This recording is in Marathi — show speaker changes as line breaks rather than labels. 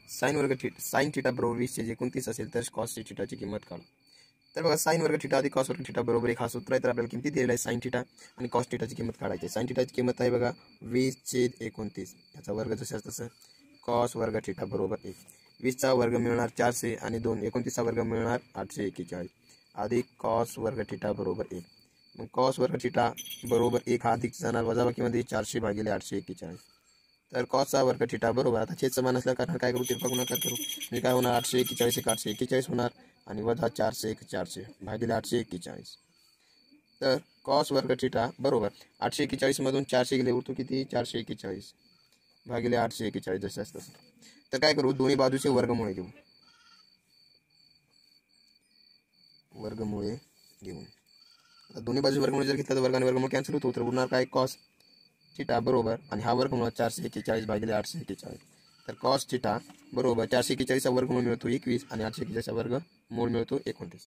साइन थिटा बरोबर 20/29 असेल तर कॉस थिटाची किंमत काढा। तर बघा साइन वर्ग थिटा अधिक कॉस वर्ग थिटा बरोबर 1 हा सूत्र आहे। तर आपल्याला किमती दिलेला आहे साइन थिटा आणि कॉस थिटाची किंमत काढायची आहे। साइन थिटाची किंमत आहे बघा 20/29, याचा वर्ग जसं तसं कॉस वर्ग थिटा बरोबर 1। 20चा वर्ग मिळणार 400 आणि 2 29चा वर्ग मिळणार 841 अधिक कॉस वर्ग थिटा बरोबर 1। मग कॉस वर्ग थिटा बरोबर 1 हा अधिक जाणार वजाबाकीमध्ये 400/841। तर कॉसचा वर्ग थिटा बरोबर, आता छेद समान असल्या कारण काय करू, तिरपा गुणाकार करू, म्हणजे काय होणार 841 एक 841 होणार आणि वजा 400 एक 400 भागिले 841। तर कॉस वर्ग थिटा बरोबर 841 मधून 400 गेले उरतो किती 441 भागिले 841 जसं असतं। तर काय करू, दोन्ही बाजूचे वर्गमुळे घेऊ, वर्गमुळे घेऊन आता दोन्ही बाजूचे वर्गमुळे जर घेतलं तर वर्गाने वर्गमूळ कॅन्सल होतो, तर उरणार काय कॉस थिटा बरोबर आणि हा वर्गमूळ 441 भागिले 841। तर कॉस थिटा बरोबर 441चा वर्गमूळ मिळतो 21 आणि 841चा वर्गमूळ मिळतो 29।